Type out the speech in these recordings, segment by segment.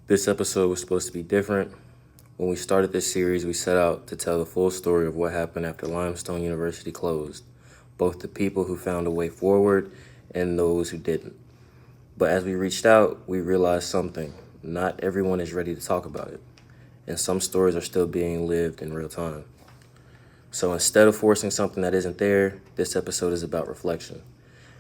This episode was supposed to be different. When we started this series, we set out to tell the full story of what happened after Limestone University closed, both the people who found a way forward and those who didn't. But as we reached out, we realized something. Not everyone is ready to talk about it, and some stories are still being lived in real time. So instead of forcing something that isn't there, this episode is about reflection.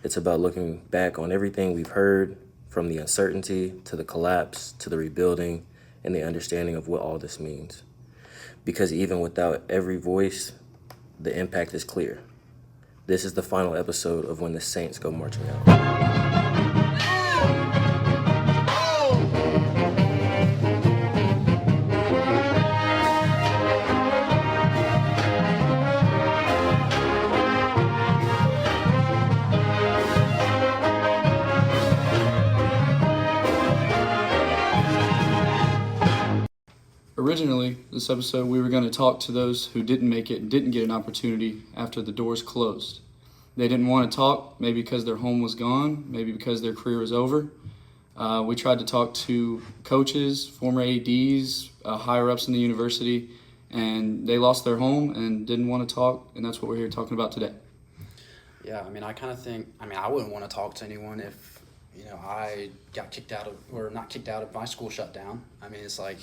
It's about looking back on everything we've heard, from the uncertainty to the collapse to the rebuilding and the understanding of what all this means. Because even without every voice, the impact is clear. This is the final episode of When the Saints Go Marching Out. Originally, this episode, we were going to talk to those who didn't make it and didn't get an opportunity after the doors closed. They didn't want to talk, maybe because their home was gone, maybe because their career was over. We tried to talk to coaches, former ADs, higher-ups in the university, and they lost their home and didn't want to talk, and that's what we're here talking about today. Yeah, I kind of think, I wouldn't want to talk to anyone if, I got kicked out of, or not kicked out of my school shut down. It's like,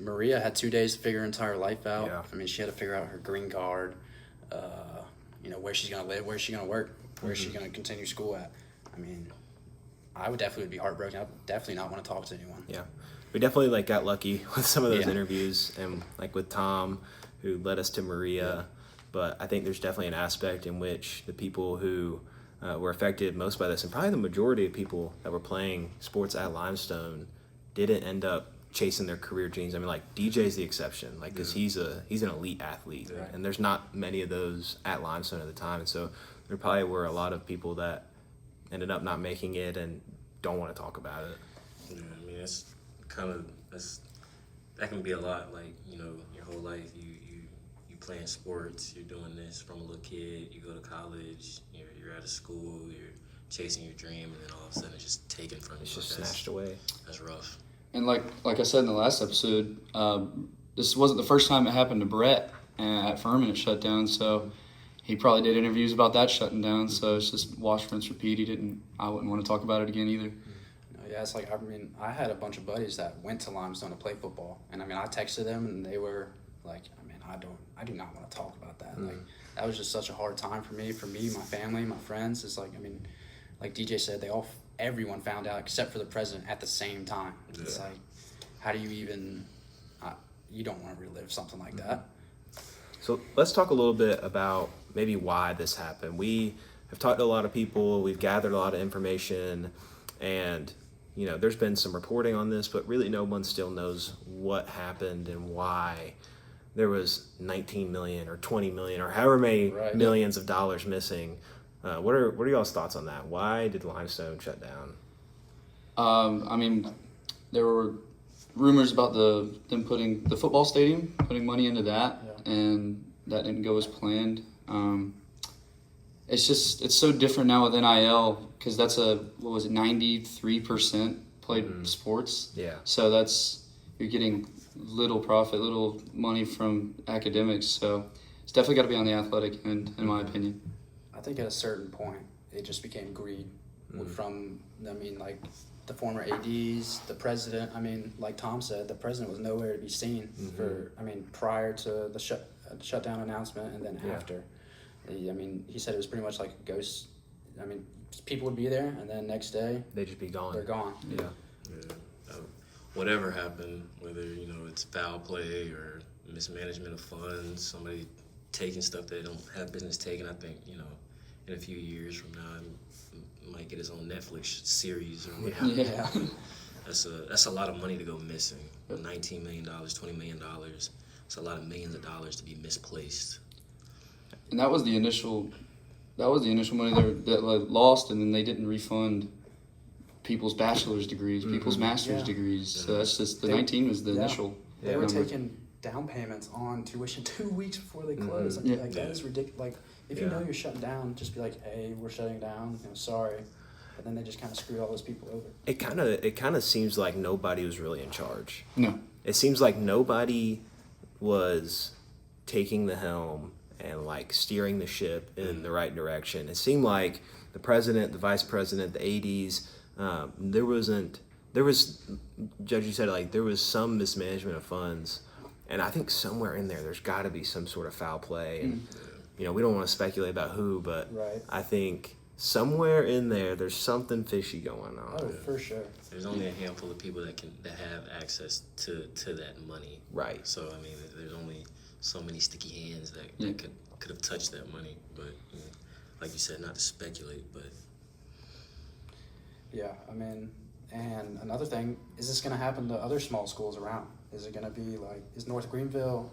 Maria had 2 days to figure her entire life out. Yeah. She had to figure out her green card, where she's going to live, where she's going to work, where she's going to continue school at. I would definitely be heartbroken. I would definitely not want to talk to anyone. Yeah. We definitely got lucky with some of those Yeah. interviews and with Tom, who led us to Maria. Yeah. But I think there's definitely an aspect in which the people who were affected most by this, and probably the majority of people that were playing sports at Limestone, didn't end up chasing their career dreams. DJ's the exception, because he's an elite athlete, Right. and there's not many of those at Limestone at the time. And so there probably were a lot of people that ended up not making it and don't want to talk about it. Yeah, that can be a lot. Your whole life you playing sports, you're doing this from a little kid, you go to college, you're out of school, you're chasing your dream, and then all of a sudden it's just taken from you. It's just snatched away. That's rough. And like I said in the last episode, this wasn't the first time it happened to Brett at Furman at shutdown, so he probably did interviews about that shutting down, so it's just wash, rinse, repeat. I wouldn't want to talk about it again either. Yeah, it's I had a bunch of buddies that went to Limestone to play football, and I texted them, and they were like, I do not want to talk about that. That was just such a hard time for me, my family, my friends. It's like DJ said, everyone found out except for the president at the same time. Yeah. It's like, how do you even, you don't want to relive something like that. So let's talk a little bit about maybe why this happened. We have talked to a lot of people, we've gathered a lot of information, and there's been some reporting on this, but really no one still knows what happened and why there was 19 million or 20 million or however many millions of dollars missing. What are y'all's thoughts on that? Why did Limestone shut down? There were rumors about them putting the football stadium, putting money into that, and that didn't go as planned. It's so different now with NIL, because that's 93% played sports. Yeah. So you're getting little profit, little money from academics. So it's definitely got to be on the athletic end, in my opinion. I think at a certain point, it just became greed from, the former ADs, the president. Like Tom said, the president was nowhere to be seen prior to the shutdown announcement and then after. He said it was pretty much like a ghost. People would be there, and then next day, they'd just be gone. They're gone. Yeah. Whatever happened, whether it's foul play or mismanagement of funds, somebody taking stuff they don't have business taking, I think in a few years from now, it might get his own Netflix series or whatever. Yeah. That's a lot of money to go missing. $19 million, $20 million. It's a lot of millions of dollars to be misplaced. And that was the initial money that lost, and then they didn't refund people's bachelor's degrees, people's master's degrees. So that's just, the 19 was the initial. They were taking down payments on tuition 2 weeks before they closed. That is ridiculous. If you know you're shutting down, just be like, hey, we're shutting down. Sorry. but then they just kind of screwed all those people over. It kind of seems like nobody was really in charge. No. It seems like nobody was taking the helm and like steering the ship in the right direction. It seemed like the president, the vice president, the ADs, there was, Judge, you said like there was some mismanagement of funds, and I think somewhere in there's got to be some sort of foul play, and we don't want to speculate about who, but Right. I think somewhere in there's something fishy going on. Oh, for sure. There's only a handful of people that have access to that money. Right. So I mean, there's only so many sticky hands that could have touched that money. But like you said, not to speculate, but Yeah, I mean, and another thing, is this going to happen to other small schools around? Is it going to be like, is North Greenville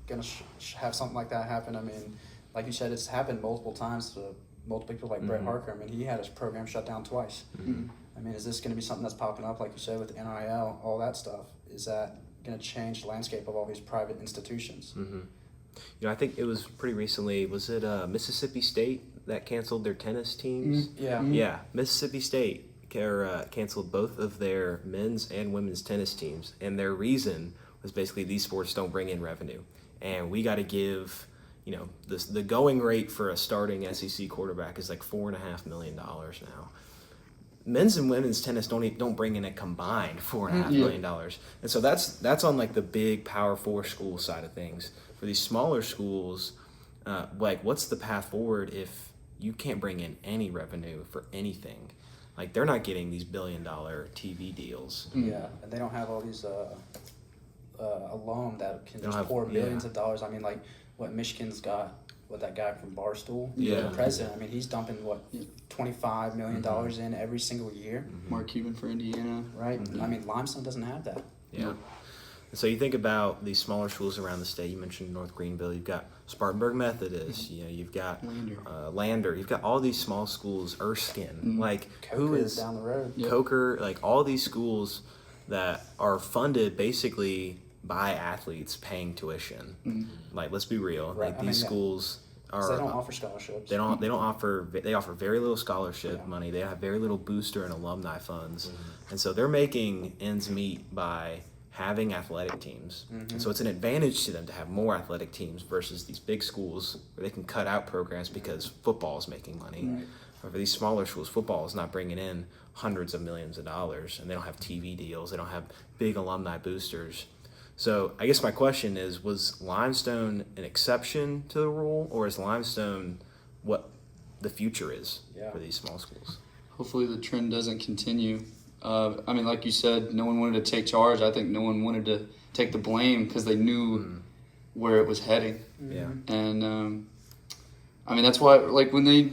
going to have something like that happen? I mean, like you said, it's happened multiple times to multiple people like Brett Harker. I mean, he had his program shut down twice. I mean, is this going to be something that's popping up, like you said, with NIL, all that stuff? Is that going to change the landscape of all these private institutions? I think it was pretty recently, was it Mississippi State that canceled their tennis teams? Yeah. Yeah, Mississippi State canceled both of their men's and women's tennis teams, and their reason was basically these sports don't bring in revenue, and we got to give, the going rate for a starting SEC quarterback is like $4.5 million now. Men's and women's tennis don't bring in a combined $4.5 million, and so that's on like the big Power 4 school side of things. For these smaller schools, like what's the path forward if you can't bring in any revenue for anything? Like they're not getting these $1 billion TV deals. Yeah, and they don't have all these alum that can They don't just have- pour millions yeah. of dollars. I mean, like what Michigan's got, what that guy from Barstool, Yeah. the president. I mean, he's dumping $25 million in every single year, Mark Cuban for Indiana. right? I mean, Limestone doesn't have that. Yeah. And so you think about these smaller schools around the state. You mentioned North Greenville. You've got Spartanburg Methodist. You've got Lander. You've got all these small schools. Erskine. Like who Coker is down the road? Coker? Like all these schools that are funded basically by athletes paying tuition. Like let's be real. Right. Like I these mean, yeah. schools are. 'Cause they don't offer scholarships. They offer very little scholarship Yeah. money. They have very little booster and alumni funds, and so they're making ends meet by having athletic teams. And so it's an advantage to them to have more athletic teams versus these big schools where they can cut out programs because football is making money. Right. But for these smaller schools, football is not bringing in hundreds of millions of dollars, and they don't have TV deals. They don't have big alumni boosters. So I guess my question is, was Limestone an exception to the rule, or is Limestone what the future is for these small schools? Hopefully the trend doesn't continue. I mean, like you said, no one wanted to take charge. I think no one wanted to take the blame because they knew where it was heading. Yeah. And I mean, that's why, like when they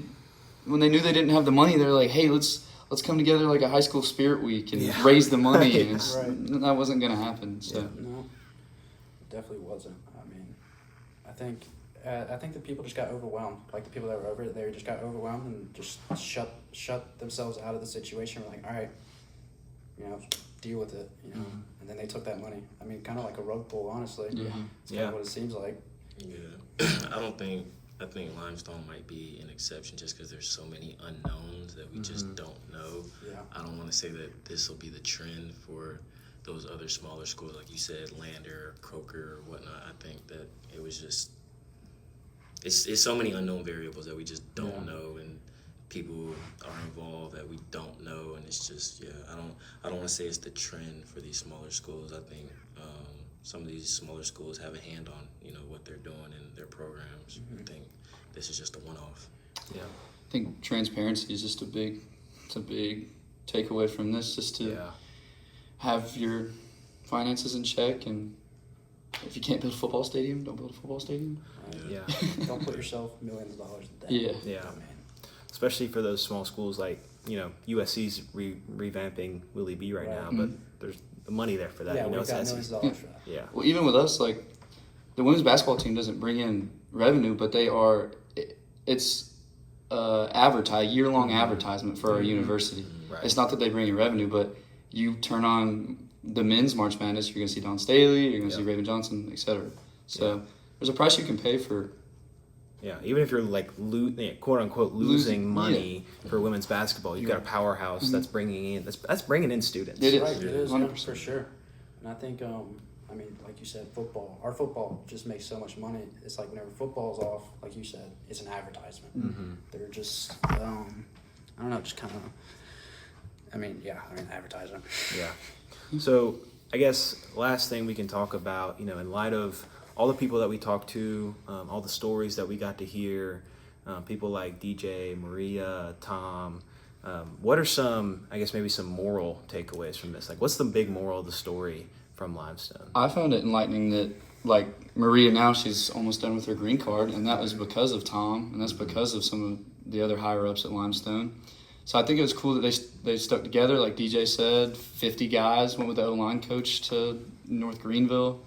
knew they didn't have the money, they're like, hey, let's come together like a high school spirit week and raise the money. And that wasn't going to happen. So. No, definitely wasn't. I mean, I think the people just got overwhelmed. Like the people that were over it, they just got overwhelmed and just shut themselves out of the situation. We're like, all right, deal with it, And then they took that money. I mean, kind of like a rug pull, honestly. It's kind of what it seems like. Yeah, I think Limestone might be an exception just because there's so many unknowns that we just don't know. Yeah. I don't want to say that this will be the trend for those other smaller schools, like you said, Lander, Croker, or whatnot. I think that it was just it's so many unknown variables that we just don't know, and people are involved that we don't know, and it's just I don't want to say it's the trend for these smaller schools. I think some of these smaller schools have a hand on what they're doing in their programs. I think this is just a one-off. Yeah, I think transparency is just a big takeaway from this, just to have your finances in check, and if you can't build a football stadium, don't build a football stadium. Yeah. Don't put yourself millions of dollars in debt. Yeah. Yeah. Especially for those small schools like, USC's revamping Willie B right now, but there's the money there for that. Yeah, we've it's got SEC. millions of dollars for that. Yeah. Well, even with us, like the women's basketball team doesn't bring in revenue, but it's year-long advertisement for our university. Right. It's not that they bring in revenue, but you turn on the men's March Madness, you're going to see Don Staley, you're going to see Raven Johnson, etc. So there's a price you can pay for Yeah, even if you're like quote unquote losing money for women's basketball, you've got a powerhouse that's bringing in that's bringing in students. It is. Right, it is, 100%. for sure. And I think, I mean, like you said, our football just makes so much money. It's like whenever football's off, like you said, it's an advertisement. They're just, I don't know, just kind of, advertisement. Yeah. So I guess last thing we can talk about, in light of all the people that we talked to, all the stories that we got to hear, people like DJ, Maria, Tom, what are some, I guess maybe some moral takeaways from this? Like, what's the big moral of the story from Limestone? I found it enlightening that, like, Maria now, she's almost done with her green card, and that was because of Tom, and that's because of some of the other higher-ups at Limestone. So I think it was cool that they stuck together. Like DJ said, 50 guys went with the O-line coach to North Greenville.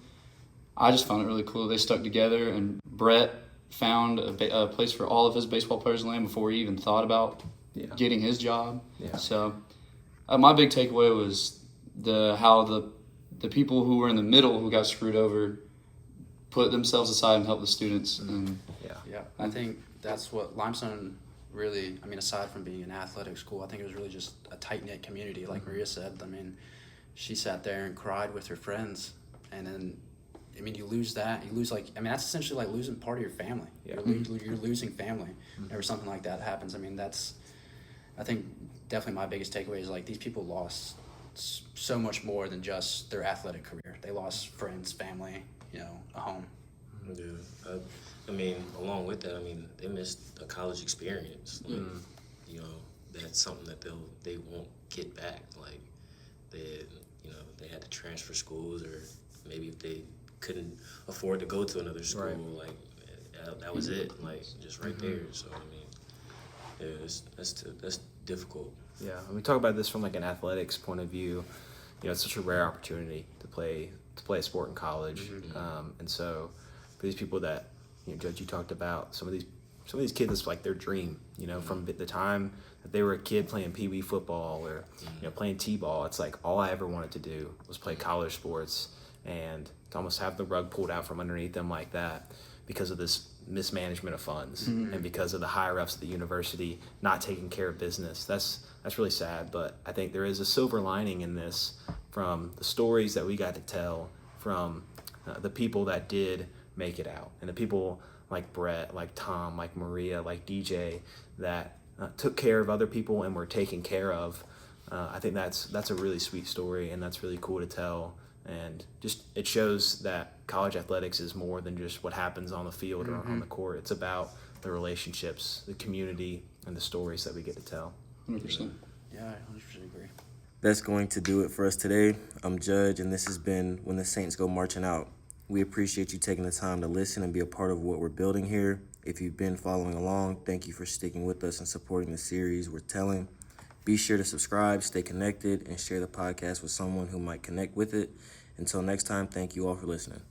I just found it really cool they stuck together, and Brett found a place for all of his baseball players to land before he even thought about getting his job. Yeah. So my big takeaway was how the people who were in the middle who got screwed over put themselves aside and helped the students. And Yeah, I think that's what Limestone really, aside from being an athletic school, I think it was really just a tight-knit community, like Maria said. She sat there and cried with her friends, and then, you lose that. You lose, that's essentially like losing part of your family. Yeah. You're losing family whenever something like that happens. I think definitely my biggest takeaway is, these people lost so much more than just their athletic career. They lost friends, family, a home. Yeah, along with that, they missed a college experience. That's something that they won't get back. Like, they had to transfer schools, or maybe if they couldn't afford to go to another school, right. That was it. Just right there. So yeah, that's difficult. Yeah, and we talk about this from an athletics point of view. It's such a rare opportunity to play a sport in college, and so for these people that Judge, you talked about some of these kids, it's like their dream. From the time that they were a kid playing pee wee football or playing t-ball, it's like all I ever wanted to do was play college sports, and to almost have the rug pulled out from underneath them like that because of this mismanagement of funds and because of the higher ups at the university not taking care of business. That's really sad, but I think there is a silver lining in this from the stories that we got to tell from the people that did make it out, and the people like Brett, like Tom, like Maria, like DJ that took care of other people and were taken care of. I think that's a really sweet story, and that's really cool to tell. And just it shows that college athletics is more than just what happens on the field or on the court. It's about the relationships, the community, and the stories that we get to tell. 100%. Yeah, I 100% agree. That's going to do it for us today. I'm Judge, and this has been When the Saints Go Marching Out. We appreciate you taking the time to listen and be a part of what we're building here. If you've been following along, thank you for sticking with us and supporting the series we're telling. Be sure to subscribe, stay connected, and share the podcast with someone who might connect with it. Until next time, thank you all for listening.